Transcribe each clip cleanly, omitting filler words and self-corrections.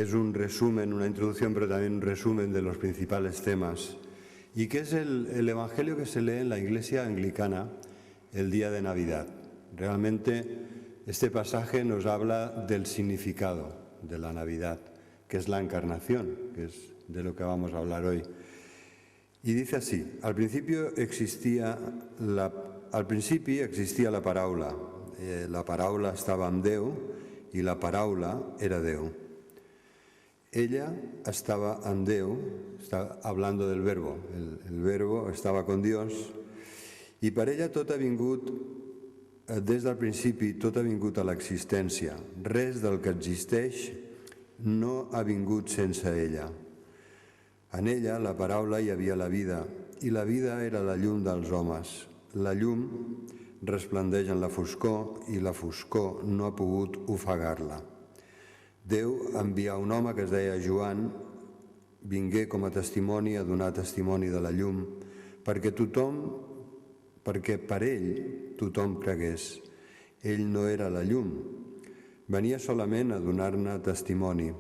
es un resumen, una introducción, pero también un resumen de los principales temas, y que es el Evangelio que se lee en la Iglesia anglicana el día de Navidad. Realmente este pasaje nos habla del significado de la Navidad, que es la encarnación, que es de lo que vamos a hablar hoy. Y dice así: al principio existia la paraula. La paraula estava amb Déu i la paraula era Déu. Ella estaba en Déu, está hablando del verbo, el verbo estava con Dios, i per ella tot ha vingut, des del principi, tot ha vingut a l'existència. Res del que existeix no ha vingut sense ella. En ella, la paraula, hi havia la vida, i la vida era la llum dels homes. La llum resplendeix en la foscor i la foscor no ha pogut ofegar-la. Déu envià un home que es deia Joan, vingué com a testimoni a donar testimoni de la llum, perquè per ell tothom cregués. Ell no era la llum, venia solament a donar-ne testimoni.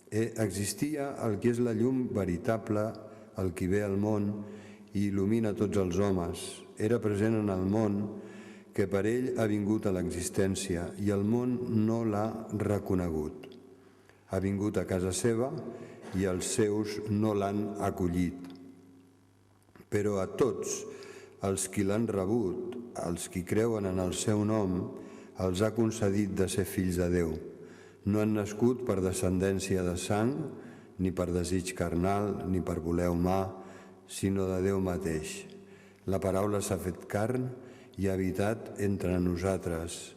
Existia el que és la llum veritable, el qui ve al món i il·lumina tots els homes. Era present en el món, que per ell ha vingut a l'existència i el món no l'ha reconegut. Ha vingut a casa seva i els seus no l'han acollit. Però a tots els qui l'han rebut, els qui creuen en el seu nom, els ha concedit de ser fills de Déu. No han nascut per descendència de sang, ni per desig carnal, ni per voler humà, sinó de Déu mateix. La paraula s'ha fet carn i ha habitat entre nosaltres.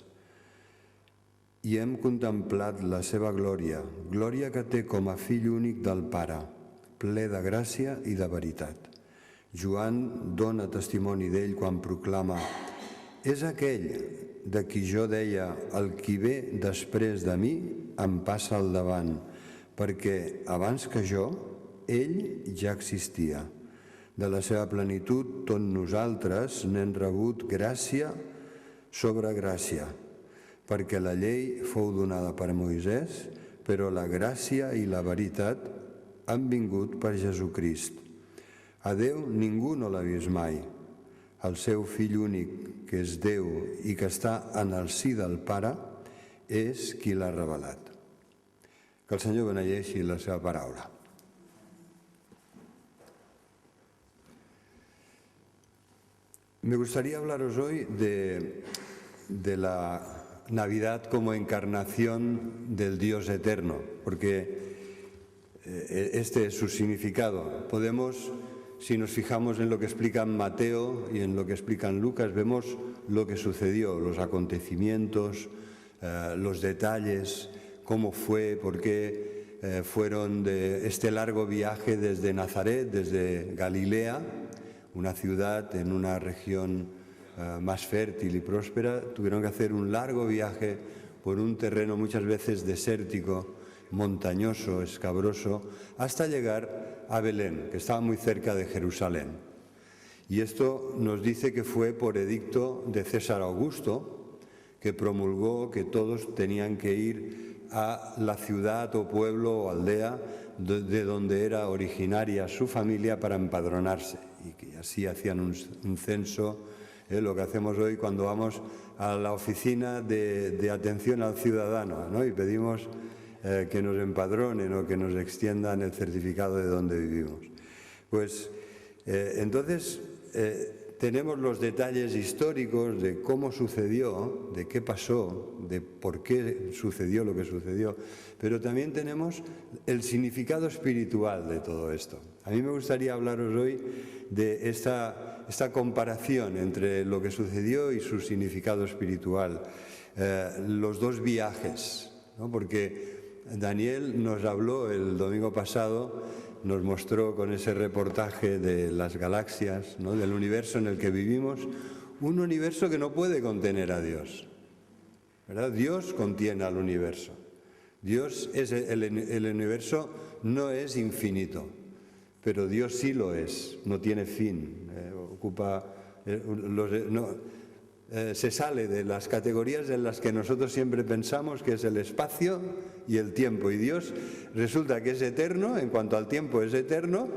I hem contemplat la seva glòria, glòria que té com a fill únic del Pare, ple de gràcia i de veritat. Joan dona testimoni d'ell quan proclama: és aquell de qui jo deia, el qui ve després de mi em passa al davant, perquè abans que jo, ell ja existia. De la seva plenitud, tots nosaltres n'hem rebut gràcia sobre gràcia, perquè la llei fou donada per Moisès, però la gràcia i la veritat han vingut per Jesucrist. A Déu ningú no l'ha vist mai. El seu fill únic, que és Déu i que està en el si del Pare, és qui l'ha revelat. Que el Senyor beneixi la seva paraula. Me gustaría hablaros hoy de la Navidad como encarnación del Dios eterno, porque este es su significado. Podemos, si nos fijamos en lo que explica Mateo y en lo que explica Lucas, vemos lo que sucedió, los acontecimientos, los detalles, cómo fue, por qué fueron de este largo viaje desde Nazaret, desde Galilea, una ciudad en una región más fértil y próspera. Tuvieron que hacer un largo viaje por un terreno muchas veces desértico, montañoso, escabroso, hasta llegar a Belén, que estaba muy cerca de Jerusalén. Y esto nos dice que fue por edicto de César Augusto, que promulgó que todos tenían que ir a la ciudad o pueblo o aldea de donde era originaria su familia para empadronarse, y que así hacían un censo, lo que hacemos hoy cuando vamos a la oficina de atención al ciudadano, ¿no? Y pedimos que nos empadronen o que nos extiendan el certificado de donde vivimos. Pues entonces tenemos los detalles históricos de cómo sucedió, de qué pasó, de por qué sucedió lo que sucedió, pero también tenemos el significado espiritual de todo esto. A mí me gustaría hablaros hoy de esta comparación entre lo que sucedió y su significado espiritual, los dos viajes, ¿no? Porque Daniel nos habló el domingo pasado, nos mostró con ese reportaje de las galaxias, ¿no? Del universo en el que vivimos, un universo que no puede contener a Dios, ¿verdad? Dios contiene al universo. Dios es el universo no es infinito, pero Dios sí lo es, no tiene fin, se sale de las categorías en las que nosotros siempre pensamos, que es el espacio y el tiempo. Y Dios resulta que es eterno, en cuanto al tiempo es eterno,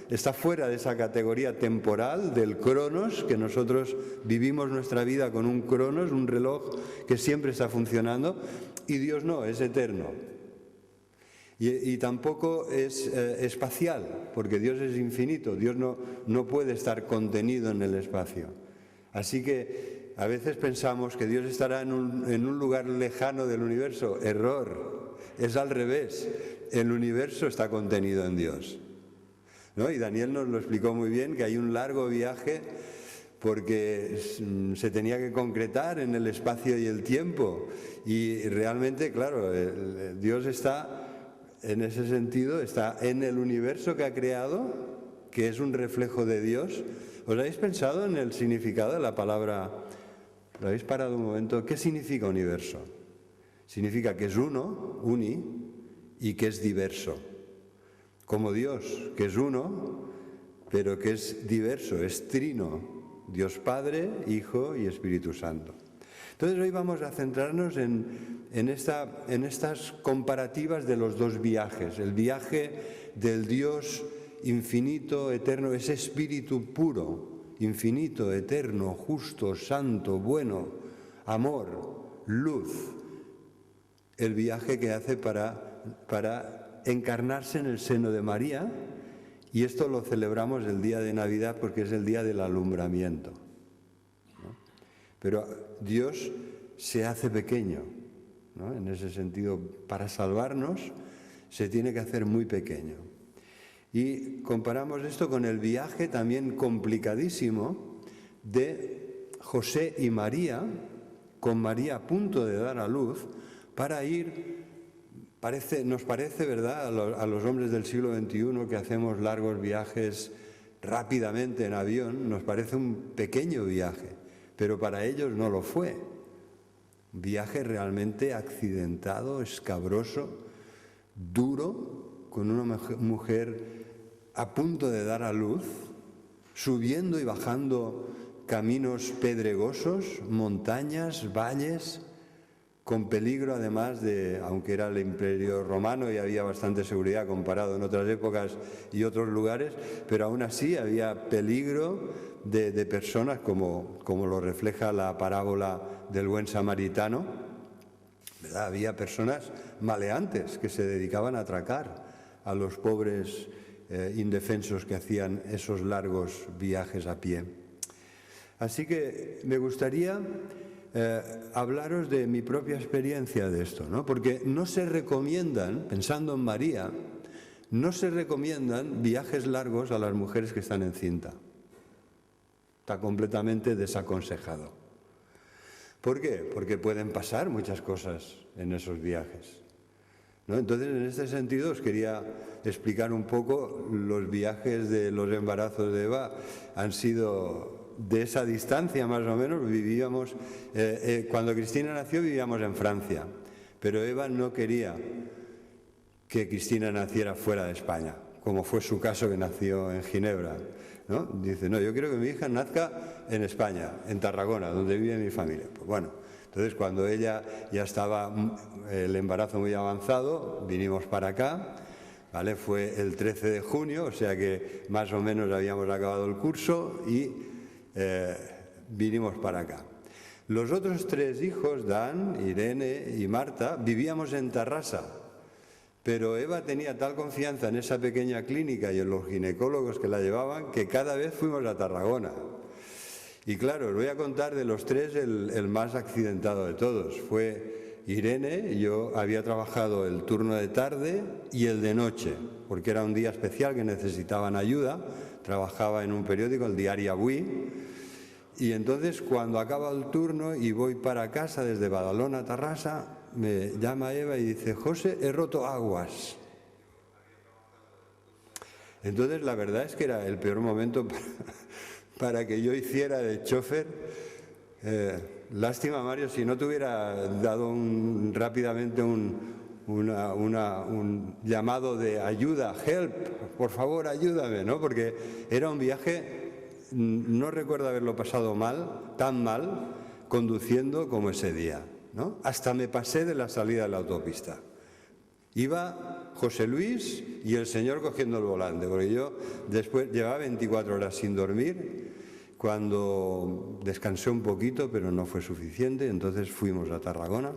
está fuera de esa categoría temporal del cronos, que nosotros vivimos nuestra vida con un cronos, un reloj que siempre está funcionando, y Dios no, es eterno. Y tampoco es espacial, porque Dios es infinito, Dios no puede estar contenido en el espacio. Así que a veces pensamos que Dios estará en un lugar lejano del universo. Error, es al revés, el universo está contenido en Dios, ¿no? Y Daniel nos lo explicó muy bien, que hay un largo viaje porque se tenía que concretar en el espacio y el tiempo. Y realmente, claro, Dios está, en ese sentido, está en el universo que ha creado, que es un reflejo de Dios. ¿Os habéis pensado en el significado de la palabra? ¿Lo habéis parado un momento? ¿Qué significa universo? Significa que es uno, uni, y que es diverso. Como Dios, que es uno, pero que es diverso, es trino. Dios Padre, Hijo y Espíritu Santo. Entonces hoy vamos a centrarnos en estas comparativas de los dos viajes. El viaje del Dios infinito, eterno, ese espíritu puro, infinito, eterno, justo, santo, bueno, amor, luz. El viaje que hace para encarnarse en el seno de María, y esto lo celebramos el día de Navidad porque es el día del alumbramiento, ¿no? Pero Dios se hace pequeño, ¿no? En ese sentido, para salvarnos se tiene que hacer muy pequeño. Y comparamos esto con el viaje también complicadísimo de José y María, con María a punto de dar a luz, para ir, nos parece, ¿verdad?, a los hombres del siglo XXI que hacemos largos viajes rápidamente en avión, nos parece un pequeño viaje, pero para ellos no lo fue. Un viaje realmente accidentado, escabroso, duro, con una mujer a punto de dar a luz, subiendo y bajando caminos pedregosos, montañas, valles, con peligro además aunque era el Imperio Romano y había bastante seguridad comparado en otras épocas y otros lugares, pero aún así había peligro de personas, como lo refleja la parábola del buen samaritano, ¿verdad? Había personas maleantes que se dedicaban a atracar a los pobres indefensos que hacían esos largos viajes a pie. Así que me gustaría hablaros de mi propia experiencia de esto, ¿no? Porque no se recomiendan, pensando en María, no se recomiendan viajes largos a las mujeres que están encinta. Está completamente desaconsejado. ¿Por qué? Porque pueden pasar muchas cosas en esos viajes, ¿no? Entonces, en este sentido, os quería explicar un poco los viajes de los embarazos de Eva. Han sido de esa distancia más o menos. Vivíamos, cuando Cristina nació vivíamos en Francia, pero Eva no quería que Cristina naciera fuera de España, como fue su caso, que nació en Ginebra, ¿no? Dice, no, yo quiero que mi hija nazca en España, en Tarragona, donde vive mi familia. Pues bueno, entonces cuando ella ya estaba el embarazo muy avanzado, vinimos para acá, ¿vale? Fue el 13 de junio, o sea que más o menos habíamos acabado el curso y vinimos para acá. Los otros tres hijos, Dan, Irene y Marta, vivíamos en Tarrasa, pero Eva tenía tal confianza en esa pequeña clínica y en los ginecólogos que la llevaban, que cada vez fuimos a Tarragona. Y claro, os voy a contar de los tres el más accidentado de todos. Fue Irene. Yo había trabajado el turno de tarde y el de noche, porque era un día especial que necesitaban ayuda. Trabajaba en un periódico, el Diario Avui, y entonces cuando acaba el turno y voy para casa desde Badalona a Tarrasa, me llama Eva y dice, José, he roto aguas. Entonces la verdad es que era el peor momento para que yo hiciera de chofer. Lástima, Mario, si no te hubiera dado rápidamente un llamado de ayuda, help, por favor ayúdame, ¿no? Porque era un viaje, no recuerdo haberlo pasado mal, tan mal, conduciendo como ese día, ¿no? Hasta me pasé de la salida de la autopista. Iba José Luis y el señor cogiendo el volante, porque yo después llevaba 24 horas sin dormir. Cuando descansé un poquito, pero no fue suficiente, entonces fuimos a Tarragona.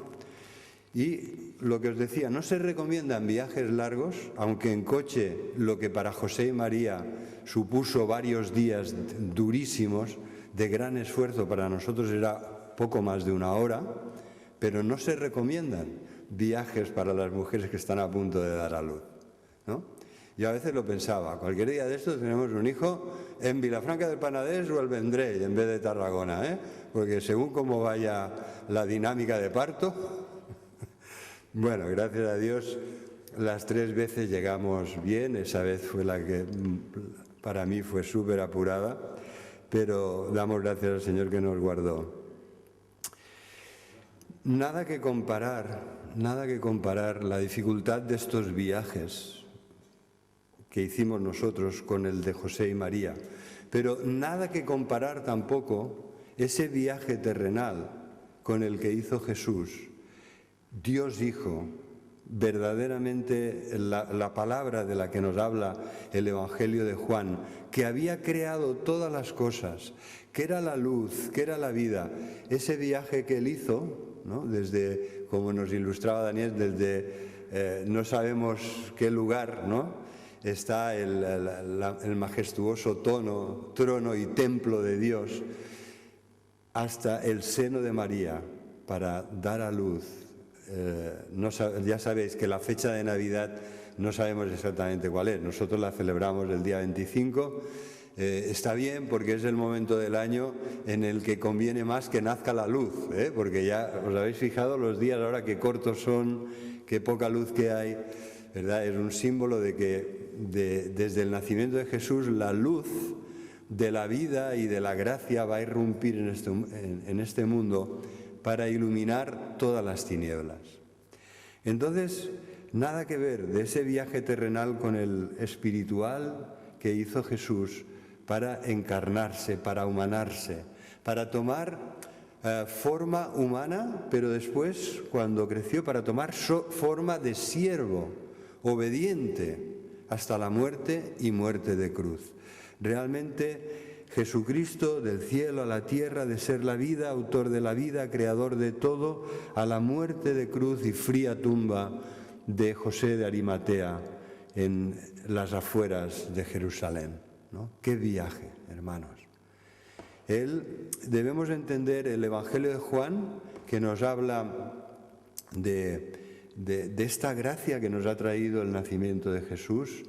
Y lo que os decía, no se recomiendan viajes largos, aunque en coche lo que para José y María supuso varios días durísimos, de gran esfuerzo, para nosotros era poco más de una hora, pero no se recomiendan viajes para las mujeres que están a punto de dar a luz, ¿no? Yo a veces lo pensaba, cualquier día de estos tenemos un hijo en Vilafranca del Penedès o el Vendrell en vez de Tarragona, ¿eh? Porque según cómo vaya la dinámica de parto, bueno, gracias a Dios las 3 veces llegamos bien, esa vez fue la que para mí fue súper apurada, pero damos gracias al Señor que nos guardó. Nada que comparar la dificultad de estos viajes que hicimos nosotros con el de José y María, pero nada que comparar tampoco ese viaje terrenal con el que hizo Jesús, Dios Hijo, verdaderamente la palabra de la que nos habla el Evangelio de Juan, que había creado todas las cosas, que era la luz, que era la vida. Ese viaje que él hizo, ¿no? Desde, como nos ilustraba Daniel, desde no sabemos qué lugar, ¿no? Está el majestuoso trono y templo de Dios, hasta el seno de María para dar a luz. Ya sabéis que la fecha de Navidad no sabemos exactamente cuál es. Nosotros la celebramos el día 25. Está bien porque es el momento del año en el que conviene más que nazca la luz, porque ya os habéis fijado los días ahora qué cortos son, qué poca luz que hay, ¿verdad? Es un símbolo de que desde el nacimiento de Jesús la luz de la vida y de la gracia va a irrumpir en este mundo para iluminar todas las tinieblas. Entonces, nada que ver de ese viaje terrenal con el espiritual que hizo Jesús para encarnarse, para humanarse, para tomar forma humana, pero después, cuando creció, para tomar forma de siervo, obediente, hasta la muerte y muerte de cruz. Realmente Jesucristo, del cielo a la tierra, de ser la vida, autor de la vida, creador de todo, a la muerte de cruz y fría tumba de José de Arimatea en las afueras de Jerusalén, ¿no? ¡Qué viaje, hermanos! Debemos entender el Evangelio de Juan, que nos habla de esta gracia que nos ha traído el nacimiento de Jesús.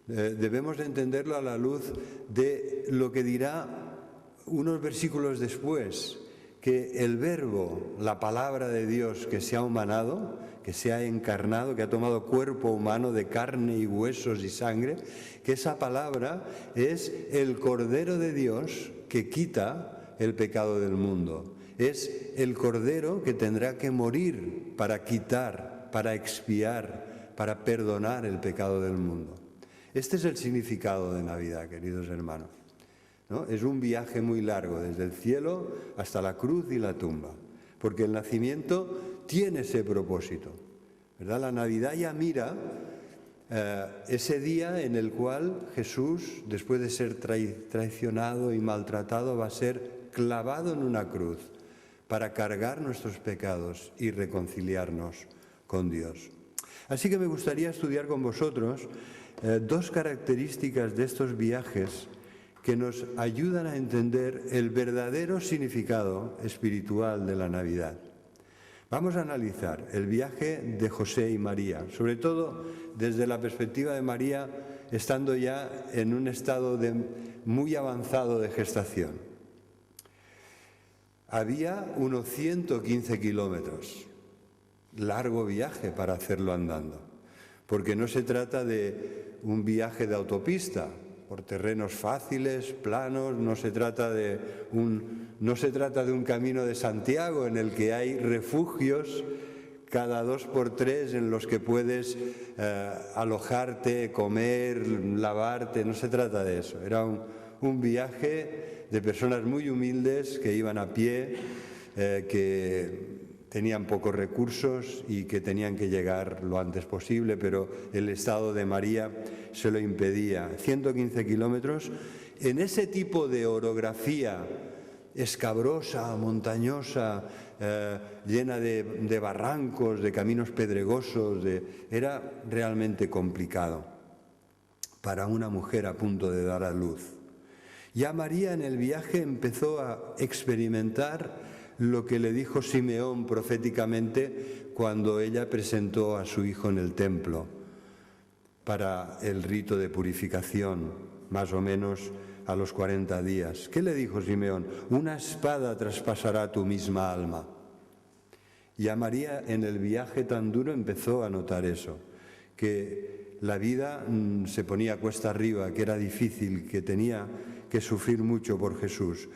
Debemos de entenderlo a la luz de lo que dirá unos versículos después, que el Verbo, la palabra de Dios que se ha humanado, que se ha encarnado, que ha tomado cuerpo humano de carne y huesos y sangre, que esa palabra es el Cordero de Dios que quita el pecado del mundo. Es el Cordero que tendrá que morir para quitar, para expiar, para perdonar el pecado del mundo. Este es el significado de Navidad, queridos hermanos, ¿no? Es un viaje muy largo, desde el cielo hasta la cruz y la tumba, porque el nacimiento tiene ese propósito, ¿verdad? La Navidad ya mira ese día en el cual Jesús, después de ser traicionado y maltratado, va a ser clavado en una cruz para cargar nuestros pecados y reconciliarnos con Dios. Así que me gustaría estudiar con vosotros 2 características de estos viajes que nos ayudan a entender el verdadero significado espiritual de la Navidad. Vamos a analizar el viaje de José y María, sobre todo desde la perspectiva de María, estando ya en un estado muy avanzado de gestación. Había unos 115 kilómetros, largo viaje para hacerlo andando, porque no se trata de un viaje de autopista, por terrenos fáciles, planos, no se trata de un camino de Santiago en el que hay refugios cada 2 por 3 en los que puedes alojarte, comer, lavarte, no se trata de eso. Era un viaje de personas muy humildes que iban a pie que tenían pocos recursos y que tenían que llegar lo antes posible, pero el estado de María se lo impedía. 115 kilómetros en ese tipo de orografía escabrosa, montañosa, llena de barrancos, de caminos pedregosos, era realmente complicado para una mujer a punto de dar a luz. Ya María en el viaje empezó a experimentar lo que le dijo Simeón proféticamente cuando ella presentó a su hijo en el templo para el rito de purificación, más o menos a los 40 días. ¿Qué le dijo Simeón? Una espada traspasará tu misma alma. Y a María en el viaje tan duro empezó a notar eso, que la vida se ponía cuesta arriba, que era difícil, que tenía que sufrir mucho por Jesús.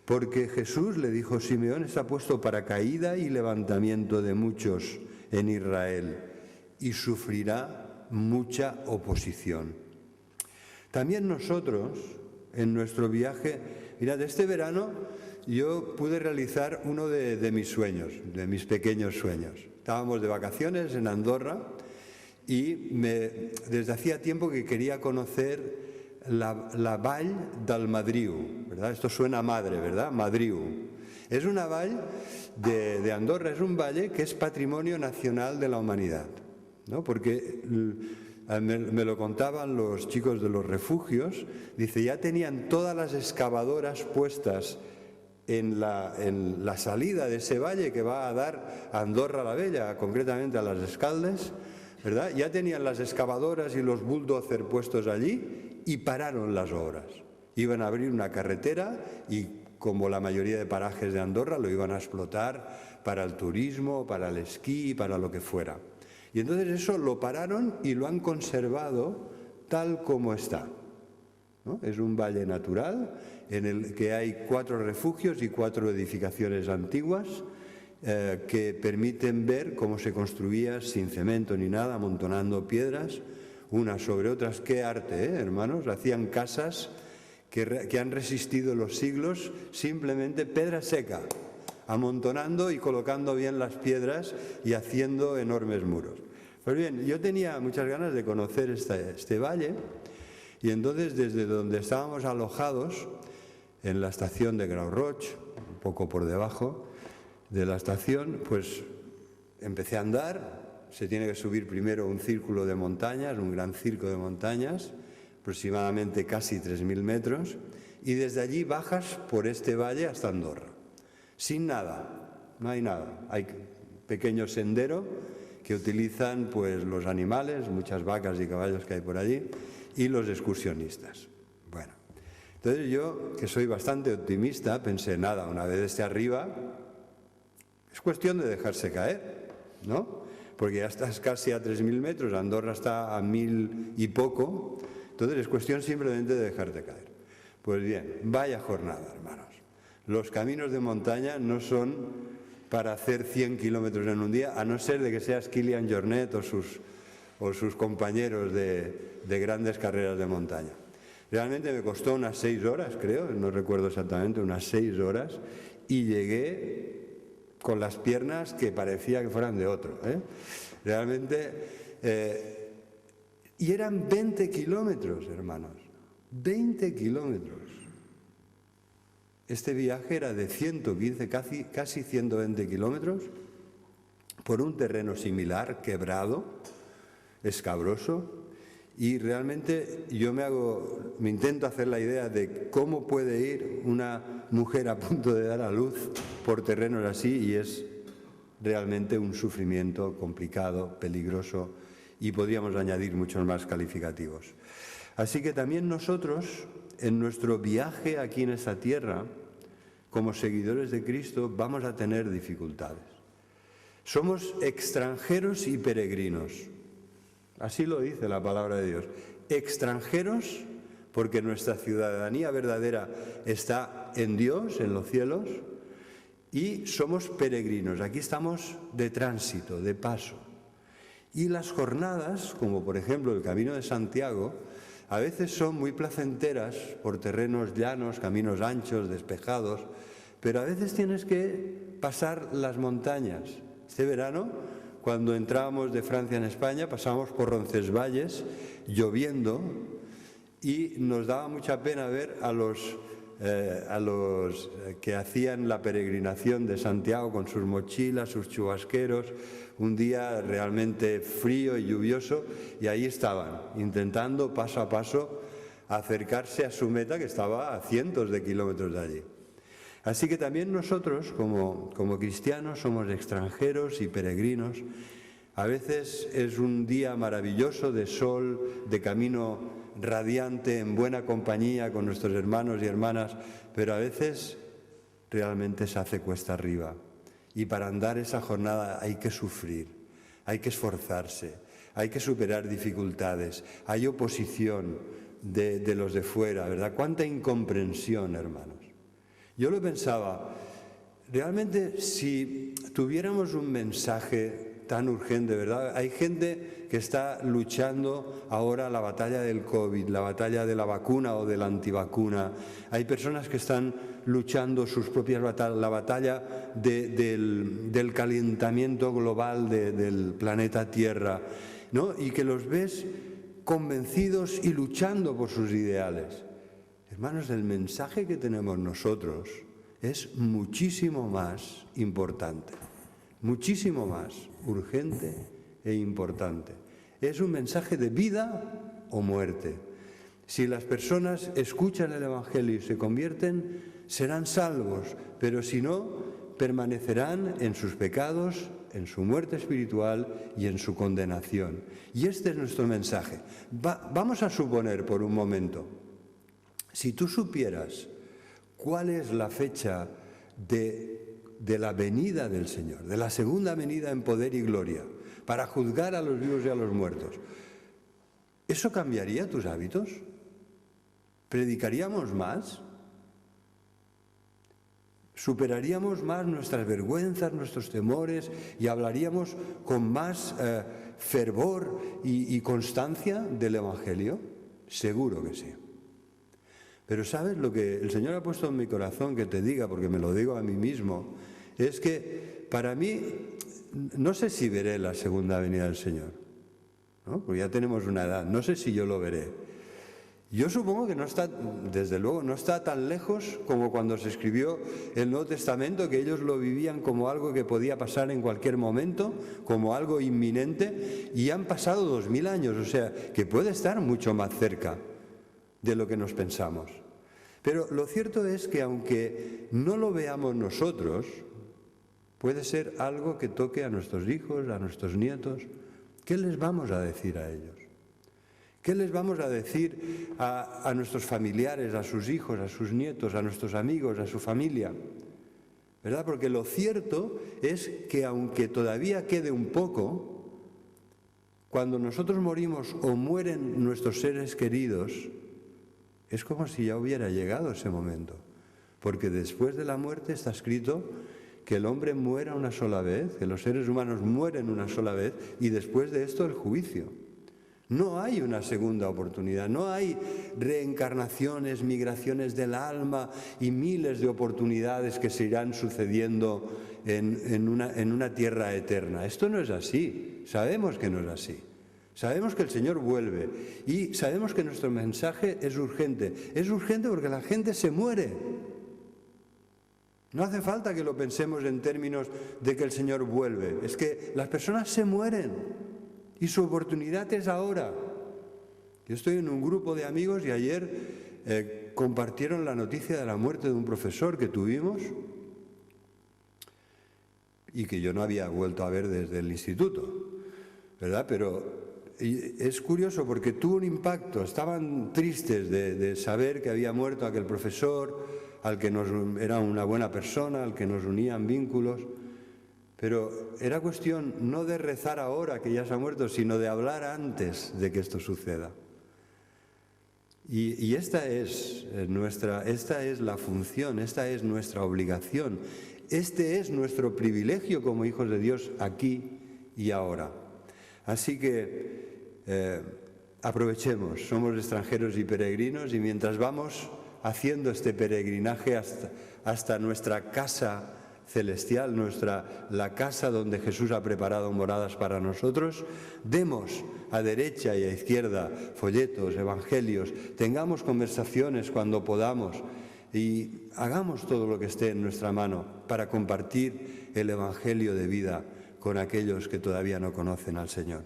Porque Jesús, le dijo Simeón, está puesto para caída y levantamiento de muchos en Israel y sufrirá mucha oposición. También nosotros, en nuestro viaje, mirad, este verano yo pude realizar uno de mis sueños, de mis pequeños sueños. Estábamos de vacaciones en Andorra y desde hacía tiempo que quería conocer la Vall del Madriu, ¿verdad? Esto suena a madre, ¿verdad? Madriu. Es una vall de Andorra, es un valle que es patrimonio nacional de la humanidad, ¿no? Porque me lo contaban los chicos de los refugios, dice, ya tenían todas las excavadoras puestas en la salida de ese valle que va a dar a Andorra la Vella, concretamente a Las Escaldes, ¿verdad? Ya tenían las excavadoras y los bulldozers puestos allí y pararon las obras. Iban a abrir una carretera y, como la mayoría de parajes de Andorra, lo iban a explotar para el turismo, para el esquí, para lo que fuera. Y entonces eso lo pararon y lo han conservado tal como está, ¿no? Es un valle natural en el que hay 4 refugios y 4 edificaciones antiguas que permiten ver cómo se construía sin cemento ni nada, amontonando piedras unas sobre otras. Qué arte, hermanos. Hacían casas que han resistido los siglos, simplemente piedra seca, amontonando y colocando bien las piedras y haciendo enormes muros. Pues bien, yo tenía muchas ganas de conocer este valle y entonces desde donde estábamos alojados, en la estación de Grau Roig, un poco por debajo de la estación, pues empecé a andar. Se tiene que subir primero un círculo de montañas, un gran circo de montañas, aproximadamente casi 3.000 metros, y desde allí bajas por este valle hasta Andorra, sin nada, no hay nada. Hay pequeño sendero que utilizan pues los animales, muchas vacas y caballos que hay por allí, y los excursionistas. Bueno, entonces yo, que soy bastante optimista, pensé, nada, una vez esté arriba, es cuestión de dejarse caer, ¿no? Porque ya estás casi a 3.000 metros, Andorra está a 1.000 y poco, entonces es cuestión simplemente de dejarte caer. Pues bien, vaya jornada, hermanos. Los caminos de montaña no son para hacer 100 kilómetros en un día, a no ser de que seas Kilian Jornet o sus compañeros de grandes carreras de montaña. Realmente me costó unas 6 horas, creo, no recuerdo exactamente, unas 6 horas, y llegué con las piernas que parecía que fueran de otro, realmente, y eran 20 kilómetros, hermanos, 20 kilómetros. Este viaje era de 115, casi 120 kilómetros, por un terreno similar, quebrado, escabroso, y realmente yo me intento hacer la idea de cómo puede ir una mujer a punto de dar a luz por terrenos así, y es realmente un sufrimiento complicado, peligroso, y podríamos añadir muchos más calificativos. Así que también nosotros, en nuestro viaje aquí en esta tierra, como seguidores de Cristo, vamos a tener dificultades. Somos extranjeros y peregrinos. Así lo dice la palabra de Dios. Extranjeros, porque nuestra ciudadanía verdadera está en Dios, en los cielos, y somos peregrinos. Aquí estamos de tránsito, de paso. Y las jornadas, como por ejemplo el Camino de Santiago, a veces son muy placenteras por terrenos llanos, caminos anchos, despejados, pero a veces tienes que pasar las montañas. Este verano, cuando entrábamos de Francia en España, pasamos por Roncesvalles, lloviendo, y nos daba mucha pena ver a los que hacían la peregrinación de Santiago con sus mochilas, sus chubasqueros, un día realmente frío y lluvioso, y ahí estaban, intentando paso a paso acercarse a su meta, que estaba a cientos de kilómetros de allí. Así que también nosotros, como cristianos, somos extranjeros y peregrinos. A veces es un día maravilloso de sol, de camino radiante, en buena compañía con nuestros hermanos y hermanas, pero a veces realmente se hace cuesta arriba. Y para andar esa jornada hay que sufrir, hay que esforzarse, hay que superar dificultades, hay oposición de los de fuera, ¿verdad? Cuánta incomprensión, hermanos. Yo lo pensaba, realmente si tuviéramos un mensaje tan urgente, ¿verdad? Hay gente que está luchando ahora la batalla del COVID, la batalla de la vacuna o de la antivacuna. Hay personas que están luchando sus propias batallas, la batalla del calentamiento global del planeta Tierra, ¿no? Y que los ves convencidos y luchando por sus ideales. Hermanos, el mensaje que tenemos nosotros es muchísimo más importante, muchísimo más urgente e importante. Es un mensaje de vida o muerte. Si las personas escuchan el Evangelio y se convierten, serán salvos, pero si no, permanecerán en sus pecados, en su muerte espiritual y en su condenación. Y este es nuestro mensaje. Vamos a suponer por un momento, si tú supieras cuál es la fecha de la venida del Señor, de la segunda venida en poder y gloria, para juzgar a los vivos y a los muertos, ¿eso cambiaría tus hábitos? ¿Predicaríamos más? ¿Superaríamos más nuestras vergüenzas, nuestros temores y hablaríamos con más fervor y constancia del Evangelio? Seguro que sí. Pero ¿sabes lo que el Señor ha puesto en mi corazón que te diga, porque me lo digo a mí mismo? Es que para mí, no sé si veré la segunda venida del Señor, ¿no? Porque ya tenemos una edad, no sé si yo lo veré. Yo supongo que no está, desde luego, no está tan lejos como cuando se escribió el Nuevo Testamento, que ellos lo vivían como algo que podía pasar en cualquier momento, como algo inminente, y han pasado 2000 años, o sea, que puede estar mucho más cerca de lo que nos pensamos. Pero lo cierto es que aunque no lo veamos nosotros, puede ser algo que toque a nuestros hijos, a nuestros nietos. ¿Qué les vamos a decir a ellos? ¿Qué les vamos a decir a nuestros familiares, a sus hijos, a sus nietos, a nuestros amigos, a su familia? ¿Verdad? Porque lo cierto es que aunque todavía quede un poco, cuando nosotros morimos o mueren nuestros seres queridos, es como si ya hubiera llegado ese momento. Porque después de la muerte está escrito que el hombre muera una sola vez, que los seres humanos mueren una sola vez, y después de esto el juicio. No hay una segunda oportunidad, no hay reencarnaciones, migraciones del alma y miles de oportunidades que se irán sucediendo en una tierra eterna. Esto no es así, sabemos que no es así. Sabemos que el Señor vuelve y sabemos que nuestro mensaje es urgente. Es urgente porque la gente se muere. No hace falta que lo pensemos en términos de que el Señor vuelve. Es que las personas se mueren y su oportunidad es ahora. Yo estoy en un grupo de amigos y ayer compartieron la noticia de la muerte de un profesor que tuvimos y que yo no había vuelto a ver desde el instituto, ¿verdad? Pero es curioso porque tuvo un impacto. Estaban tristes de saber que había muerto aquel profesor, al que era una buena persona, al que nos unían vínculos. Pero era cuestión no de rezar ahora que ya se ha muerto, sino de hablar antes de que esto suceda. Y esta es la función, esta es nuestra obligación, este es nuestro privilegio como hijos de Dios aquí y ahora. Así que aprovechemos, somos extranjeros y peregrinos, y mientras vamos haciendo este peregrinaje hasta nuestra casa celestial, la casa donde Jesús ha preparado moradas para nosotros, demos a derecha y a izquierda folletos, evangelios, tengamos conversaciones cuando podamos y hagamos todo lo que esté en nuestra mano para compartir el evangelio de vida con aquellos que todavía no conocen al Señor.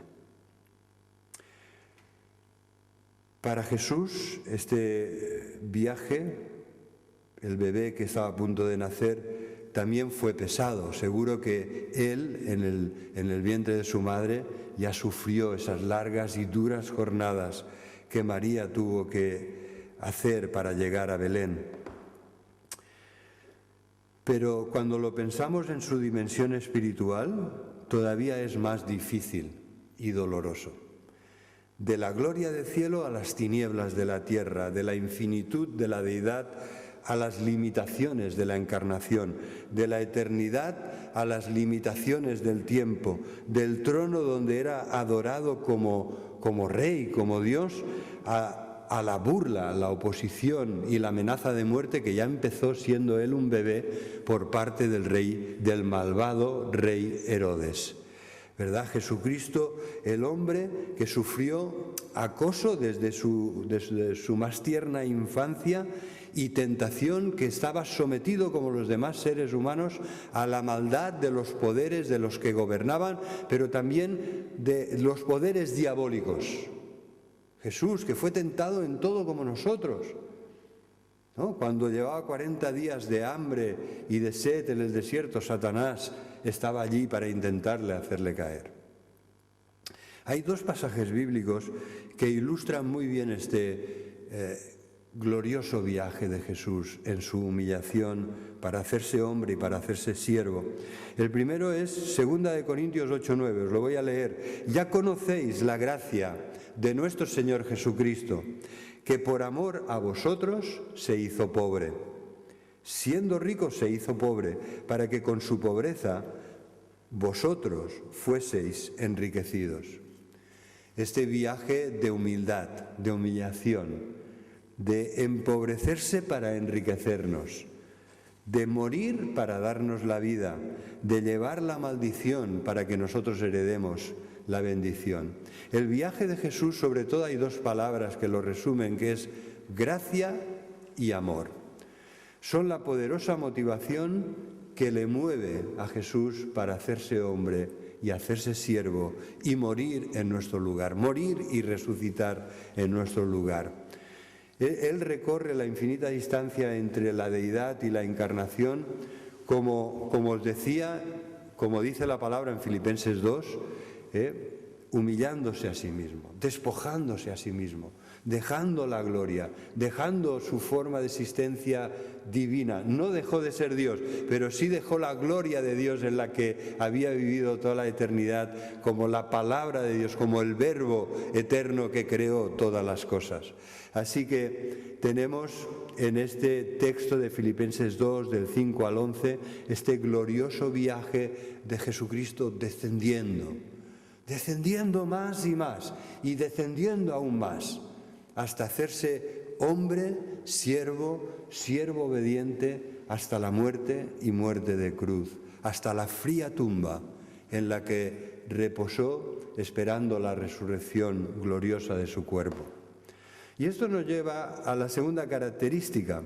Para Jesús, este viaje, el bebé que estaba a punto de nacer, también fue pesado. Seguro que él, en el vientre de su madre, ya sufrió esas largas y duras jornadas que María tuvo que hacer para llegar a Belén. Pero cuando lo pensamos en su dimensión espiritual, todavía es más difícil y doloroso. De la gloria del cielo a las tinieblas de la tierra, de la infinitud de la deidad a las limitaciones de la encarnación, de la eternidad a las limitaciones del tiempo, del trono donde era adorado como rey, como Dios, a la burla, la oposición y la amenaza de muerte que ya empezó siendo él un bebé por parte del malvado rey Herodes. ¿Verdad? Jesucristo, el hombre que sufrió acoso desde su más tierna infancia y tentación, que estaba sometido como los demás seres humanos a la maldad de los poderes de los que gobernaban, pero también de los poderes diabólicos. Jesús, que fue tentado en todo como nosotros, ¿no? Cuando llevaba 40 días de hambre y de sed en el desierto, Satanás estaba allí para intentarle hacerle caer. Hay dos pasajes bíblicos que ilustran muy bien este glorioso viaje de Jesús en su humillación para hacerse hombre y para hacerse siervo. El primero es 2 Corintios 8:9, os lo voy a leer. Ya conocéis la gracia de nuestro Señor Jesucristo, que por amor a vosotros se hizo pobre. Siendo rico se hizo pobre, para que con su pobreza vosotros fueseis enriquecidos. Este viaje de humildad, de humillación, de empobrecerse para enriquecernos, de morir para darnos la vida, de llevar la maldición para que nosotros heredemos la bendición. El viaje de Jesús, sobre todo hay dos palabras que lo resumen, que es gracia y amor. Son la poderosa motivación que le mueve a Jesús para hacerse hombre y hacerse siervo y morir en nuestro lugar, morir y resucitar en nuestro lugar. Él recorre la infinita distancia entre la deidad y la encarnación, como os decía, como dice la palabra en Filipenses 2, humillándose a sí mismo, despojándose a sí mismo, dejando la gloria, dejando su forma de existencia divina. No dejó de ser Dios, pero sí dejó la gloria de Dios en la que había vivido toda la eternidad, como la palabra de Dios, como el verbo eterno que creó todas las cosas. Así que tenemos en este texto de Filipenses 2, del 5 al 11, este glorioso viaje de Jesucristo descendiendo más y más, y descendiendo aún más, hasta hacerse hombre, siervo obediente, hasta la muerte y muerte de cruz, hasta la fría tumba en la que reposó esperando la resurrección gloriosa de su cuerpo. Y esto nos lleva a la segunda característica,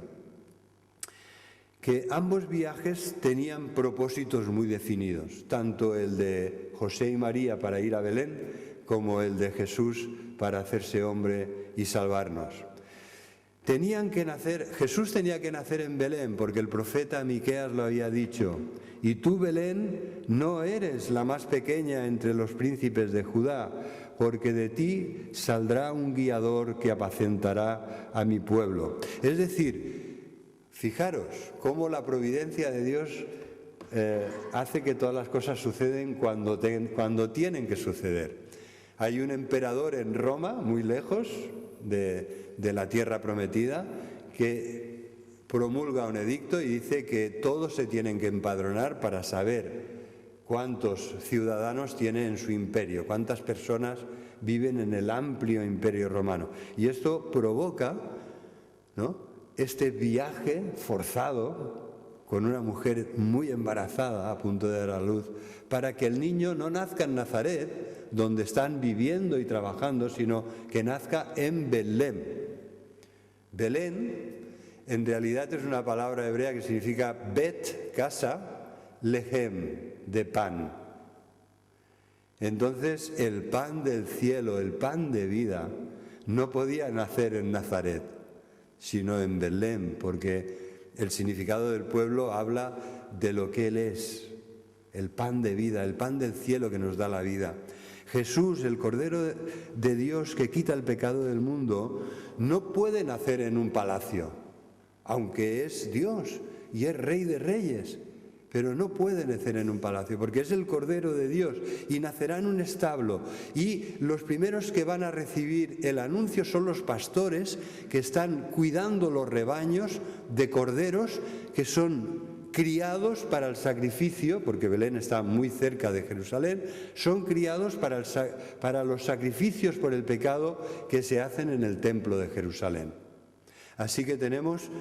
que ambos viajes tenían propósitos muy definidos, tanto el de José y María para ir a Belén, como el de Jesús para hacerse hombre y salvarnos. Jesús tenía que nacer en Belén, porque el profeta Miqueas lo había dicho, y tú, Belén, no eres la más pequeña entre los príncipes de Judá, porque de ti saldrá un guiador que apacentará a mi pueblo. Es decir, fijaros cómo la providencia de Dios hace que todas las cosas suceden cuando tienen que suceder. Hay un emperador en Roma, muy lejos de la tierra prometida, que promulga un edicto y dice que todos se tienen que empadronar para saber cuántos ciudadanos tiene en su imperio, cuántas personas viven en el amplio imperio romano. Y esto provoca, ¿no?, este viaje forzado con una mujer muy embarazada a punto de dar a luz, para que el niño no nazca en Nazaret, donde están viviendo y trabajando, sino que nazca en Belén. Belén en realidad es una palabra hebrea que significa bet, casa, lehem, de pan. Entonces el pan del cielo, el pan de vida, no podía nacer en Nazaret, sino en Belén, porque el significado del pueblo habla de lo que Él es, el pan de vida, el pan del cielo que nos da la vida. Jesús, el Cordero de Dios que quita el pecado del mundo, no puede nacer en un palacio, aunque es Dios y es Rey de Reyes, pero no puede nacer en un palacio, porque es el Cordero de Dios y nacerá en un establo. Y los primeros que van a recibir el anuncio son los pastores que están cuidando los rebaños de corderos que son criados para el sacrificio, porque Belén está muy cerca de Jerusalén, son criados para los sacrificios por el pecado que se hacen en el templo de Jerusalén. Así que tenemos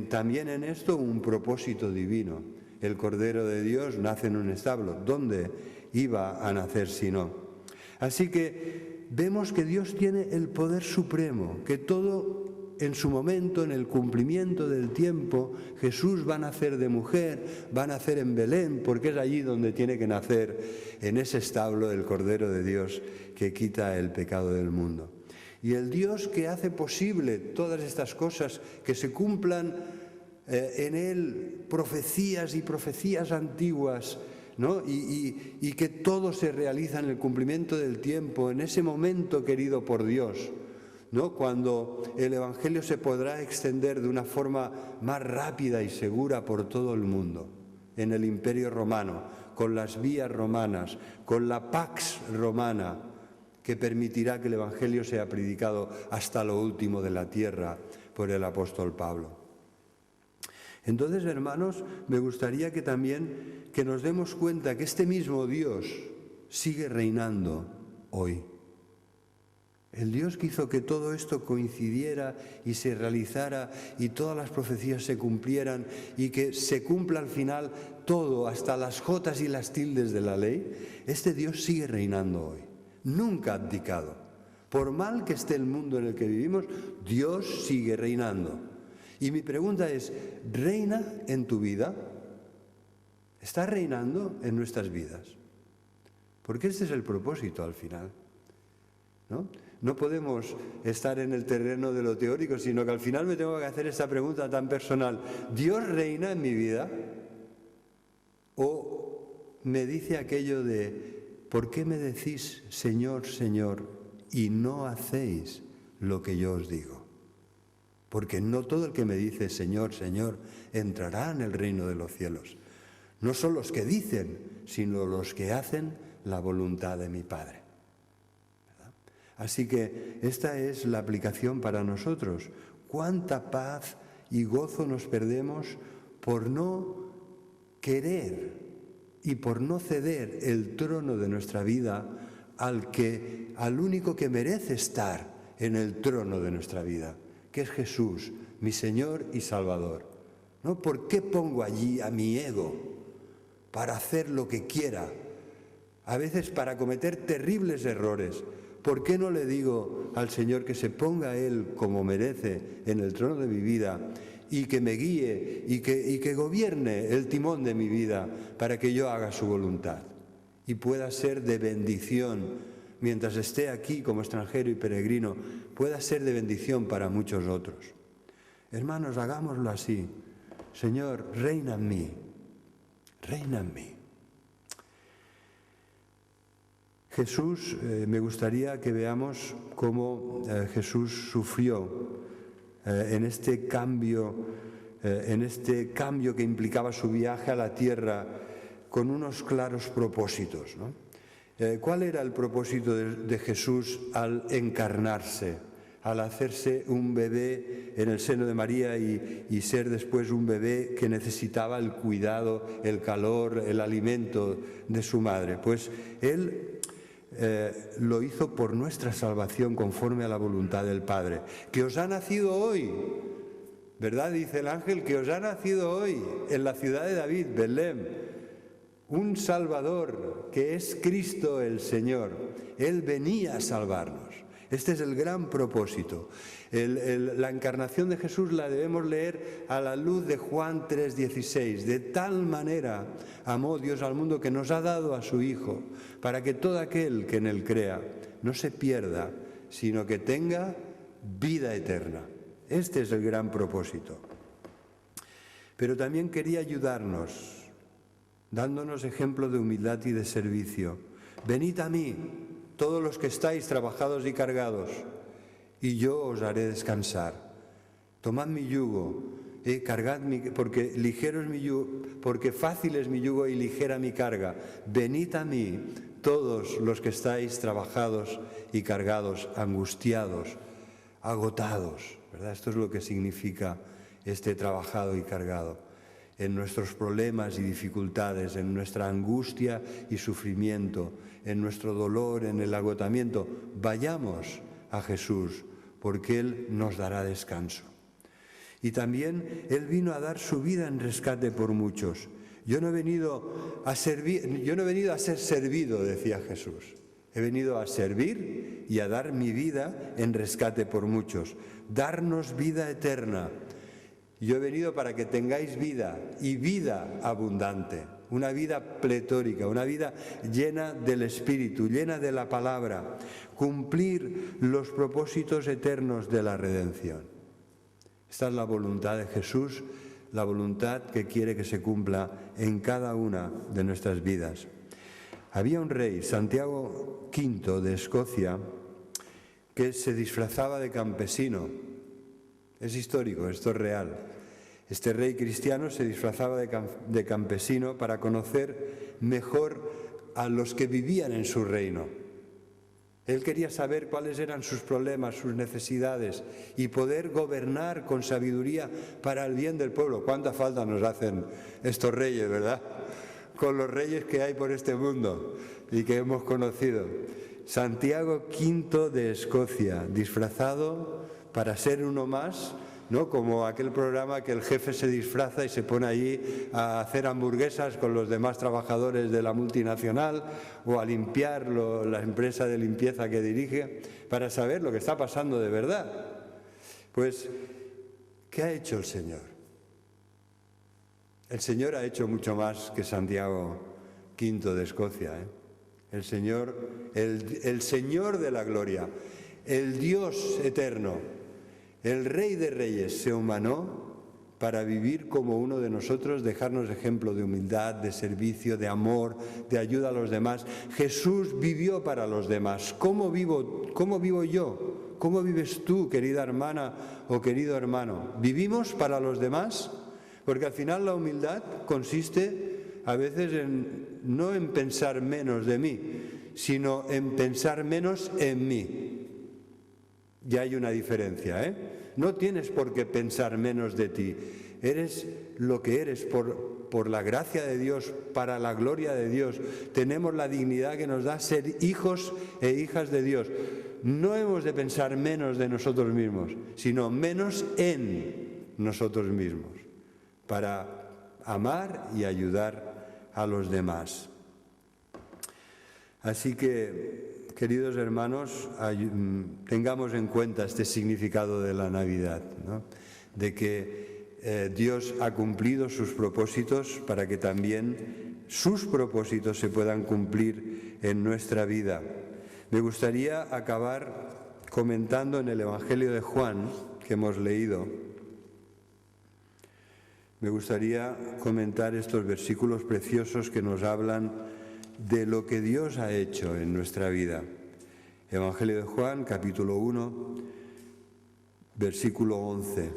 también en esto un propósito divino. El Cordero de Dios nace en un establo. ¿Dónde iba a nacer si no? Así que vemos que Dios tiene el poder supremo, que todo en su momento, en el cumplimiento del tiempo, Jesús va a nacer de mujer, va a nacer en Belén, porque es allí donde tiene que nacer, en ese establo, el Cordero de Dios que quita el pecado del mundo. Y el Dios que hace posible todas estas cosas, que se cumplan en Él profecías y profecías antiguas, ¿no? Y que todo se realiza en el cumplimiento del tiempo, en ese momento querido por Dios, ¿no? Cuando el Evangelio se podrá extender de una forma más rápida y segura por todo el mundo, en el Imperio Romano, con las vías romanas, con la Pax Romana, que permitirá que el Evangelio sea predicado hasta lo último de la tierra por el apóstol Pablo. Entonces, hermanos, me gustaría que también que nos demos cuenta que este mismo Dios sigue reinando hoy. El Dios que hizo que todo esto coincidiera y se realizara y todas las profecías se cumplieran y que se cumpla al final todo, hasta las jotas y las tildes de la ley, este Dios sigue reinando hoy. Nunca ha abdicado. Por mal que esté el mundo en el que vivimos, Dios sigue reinando. Y mi pregunta es, ¿reina en tu vida? ¿Está reinando en nuestras vidas? Porque este es el propósito al final, ¿no? No podemos estar en el terreno de lo teórico, sino que al final me tengo que hacer esta pregunta tan personal. ¿Dios reina en mi vida? ¿O me dice aquello de, ¿por qué me decís Señor, Señor, y no hacéis lo que yo os digo? Porque no todo el que me dice Señor, Señor, entrará en el reino de los cielos. No son los que dicen, sino los que hacen la voluntad de mi Padre. ¿Verdad? Así que esta es la aplicación para nosotros. Cuánta paz y gozo nos perdemos por no querer y por no ceder el trono de nuestra vida al único que merece estar en el trono de nuestra vida, que es Jesús, mi Señor y Salvador. ¿No? ¿Por qué pongo allí a mi ego para hacer lo que quiera? A veces para cometer terribles errores. ¿Por qué no le digo al Señor que se ponga Él como merece en el trono de mi vida y que me guíe y que gobierne el timón de mi vida para que yo haga su voluntad y pueda ser de bendición? Mientras esté aquí como extranjero y peregrino, pueda ser de bendición para muchos otros. Hermanos, hagámoslo así. Señor, reina en mí, reina en mí. Jesús, me gustaría que veamos cómo Jesús sufrió en este cambio que implicaba su viaje a la tierra con unos claros propósitos, ¿no? ¿Cuál era el propósito de Jesús al encarnarse, al hacerse un bebé en el seno de María y ser después un bebé que necesitaba el cuidado, el calor, el alimento de su madre? Pues Él lo hizo por nuestra salvación conforme a la voluntad del Padre, que os ha nacido hoy ¿verdad? Dice el ángel que os ha nacido hoy en la ciudad de David, Belén, un Salvador que es Cristo el Señor. Él venía a salvarnos. Este es el gran propósito. La encarnación de Jesús la debemos leer a la luz de Juan 3:16. De tal manera amó Dios al mundo que nos ha dado a su Hijo, para que todo aquel que en Él crea no se pierda, sino que tenga vida eterna. Este es el gran propósito. Pero también quería ayudarnos, dándonos ejemplo de humildad y de servicio. Venid a mí, todos los que estáis trabajados y cargados, y yo os haré descansar. Tomad mi yugo, cargad porque ligero es mi yugo, porque fácil es mi yugo y ligera mi carga. Venid a mí, todos los que estáis trabajados y cargados, angustiados, agotados, ¿verdad? Esto es lo que significa este trabajado y cargado. En nuestros problemas y dificultades, en nuestra angustia y sufrimiento, en nuestro dolor, en el agotamiento, vayamos a Jesús, porque Él nos dará descanso. Y también Él vino a dar su vida en rescate por muchos. Yo no he venido a ser servido, decía Jesús. He venido a servir y a dar mi vida en rescate por muchos. Darnos vida eterna. Yo he venido para que tengáis vida y vida abundante, una vida pletórica, una vida llena del Espíritu, llena de la palabra, cumplir los propósitos eternos de la redención. Esta es la voluntad de Jesús, la voluntad que quiere que se cumpla en cada una de nuestras vidas. Había un rey, Santiago V de Escocia, que se disfrazaba de campesino. Es histórico, esto es real. Este rey cristiano se disfrazaba de campesino para conocer mejor a los que vivían en su reino. Él quería saber cuáles eran sus problemas, sus necesidades y poder gobernar con sabiduría para el bien del pueblo. ¿Cuánta falta nos hacen estos reyes, verdad? Con los reyes que hay por este mundo y que hemos conocido. Santiago V de Escocia, disfrazado para ser uno más, ¿no? Como aquel programa que el jefe se disfraza y se pone allí a hacer hamburguesas con los demás trabajadores de la multinacional o a limpiar la empresa de limpieza que dirige para saber lo que está pasando de verdad. Pues, ¿qué ha hecho el Señor? El Señor ha hecho mucho más que Santiago V de Escocia, ¿eh? El Señor de la gloria, el Dios eterno, el Rey de Reyes se humanó para vivir como uno de nosotros, dejarnos ejemplo de humildad, de servicio, de amor, de ayuda a los demás. Jesús vivió para los demás. ¿Cómo vivo yo? ¿Cómo vives tú, querida hermana o querido hermano? ¿Vivimos para los demás? Porque al final la humildad consiste a veces no en pensar menos de mí, sino en pensar menos en mí. Ya hay una diferencia, ¿eh? No tienes por qué pensar menos de ti. Eres lo que eres por la gracia de Dios, para la gloria de Dios. Tenemos la dignidad que nos da ser hijos e hijas de Dios. No hemos de pensar menos de nosotros mismos, sino menos en nosotros mismos, para amar y ayudar a los demás. Así que, queridos hermanos, tengamos en cuenta este significado de la Navidad, ¿no? De que Dios ha cumplido sus propósitos para que también sus propósitos se puedan cumplir en nuestra vida. Me gustaría acabar comentando en el Evangelio de Juan, que hemos leído, me gustaría comentar estos versículos preciosos que nos hablan de lo que Dios ha hecho en nuestra vida. Evangelio de Juan, capítulo 1, versículo 11.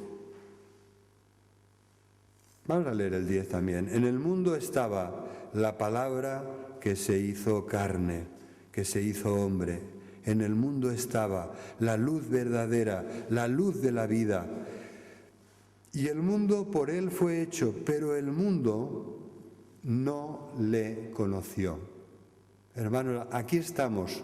Vamos a leer el 10 también. En el mundo estaba la palabra que se hizo carne, que se hizo hombre. En el mundo estaba la luz verdadera, la luz de la vida. Y el mundo por él fue hecho, pero el mundo no le conoció. Hermanos, aquí estamos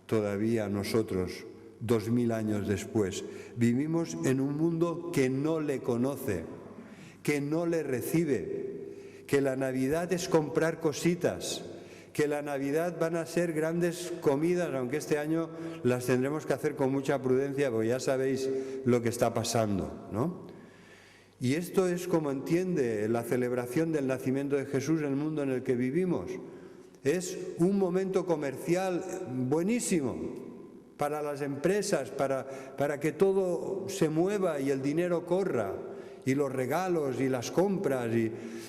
todavía nosotros 2000 años después. Vivimos en un mundo que no le conoce, que no le recibe, que la Navidad es comprar cositas, que la Navidad van a ser grandes comidas, aunque este año las tendremos que hacer con mucha prudencia, porque ya sabéis lo que está pasando, ¿no? Y esto es como entiende la celebración del nacimiento de Jesús en el mundo en el que vivimos. Es un momento comercial buenísimo para las empresas, para que todo se mueva y el dinero corra, y los regalos y las compras,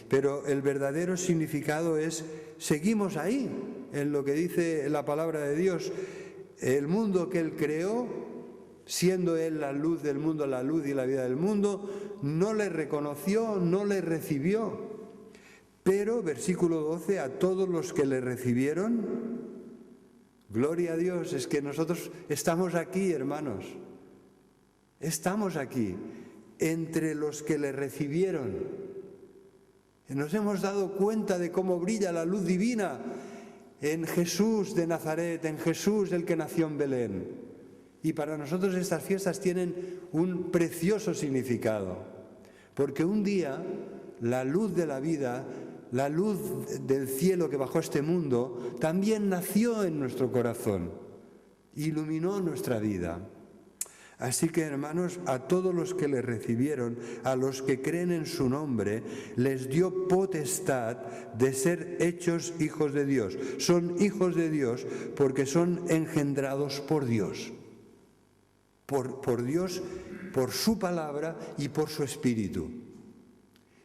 pero el verdadero significado es, seguimos ahí, en lo que dice la palabra de Dios. El mundo que Él creó, siendo Él la luz del mundo, la luz y la vida del mundo, no le reconoció, no le recibió. Pero, versículo 12, a todos los que le recibieron, gloria a Dios, es que nosotros estamos aquí, hermanos, estamos aquí, entre los que le recibieron. Nos hemos dado cuenta de cómo brilla la luz divina en Jesús de Nazaret, en Jesús el que nació en Belén. Y para nosotros estas fiestas tienen un precioso significado, porque un día la luz de la vida, la luz del cielo que bajó a este mundo, también nació en nuestro corazón, iluminó nuestra vida. Así que, hermanos, a todos los que le recibieron, a los que creen en su nombre, les dio potestad de ser hechos hijos de Dios. Son hijos de Dios porque son engendrados por Dios. Por Dios, por su palabra y por su Espíritu.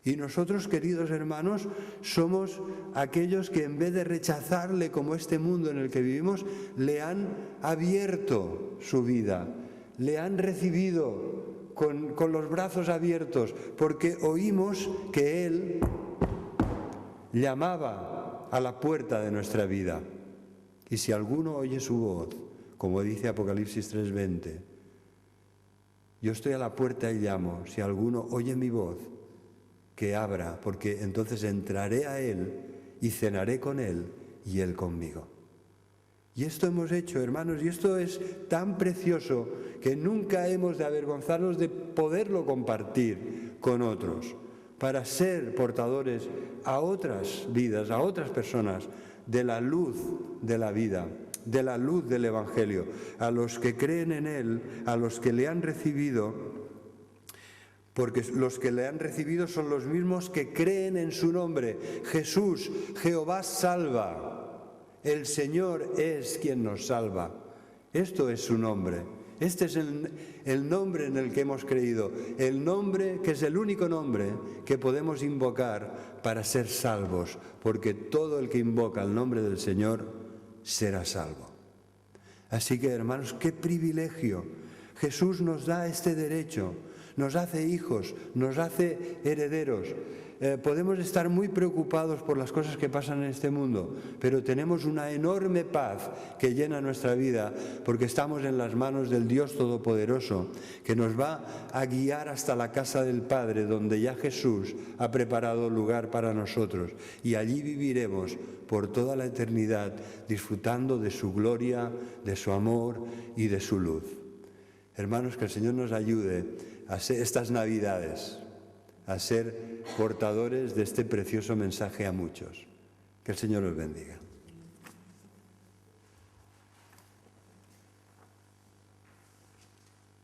Y nosotros, queridos hermanos, somos aquellos que en vez de rechazarle como este mundo en el que vivimos, le han abierto su vida. Le han recibido con los brazos abiertos, porque oímos que Él llamaba a la puerta de nuestra vida. Y si alguno oye su voz, como dice Apocalipsis 3:20, yo estoy a la puerta y llamo, si alguno oye mi voz, que abra, porque entonces entraré a Él y cenaré con Él y Él conmigo. Y esto hemos hecho, hermanos, y esto es tan precioso que nunca hemos de avergonzarnos de poderlo compartir con otros, para ser portadores a otras vidas, a otras personas, de la luz de la vida, de la luz del Evangelio, a los que creen en Él, a los que le han recibido, porque los que le han recibido son los mismos que creen en su nombre. Jesús, Jehová salva. El Señor es quien nos salva. Esto es su nombre. Este es el nombre en el que hemos creído. El nombre que es el único nombre que podemos invocar para ser salvos. Porque todo el que invoca el nombre del Señor será salvo. Así que, hermanos, qué privilegio. Jesús nos da este derecho. Nos hace hijos, nos hace herederos. Podemos estar muy preocupados por las cosas que pasan en este mundo, pero tenemos una enorme paz que llena nuestra vida porque estamos en las manos del Dios Todopoderoso, que nos va a guiar hasta la casa del Padre, donde ya Jesús ha preparado lugar para nosotros. Y allí viviremos por toda la eternidad, disfrutando de su gloria, de su amor y de su luz. Hermanos, que el Señor nos ayude a ser estas Navidades, a ser portadores de este precioso mensaje a muchos. Que el Señor los bendiga.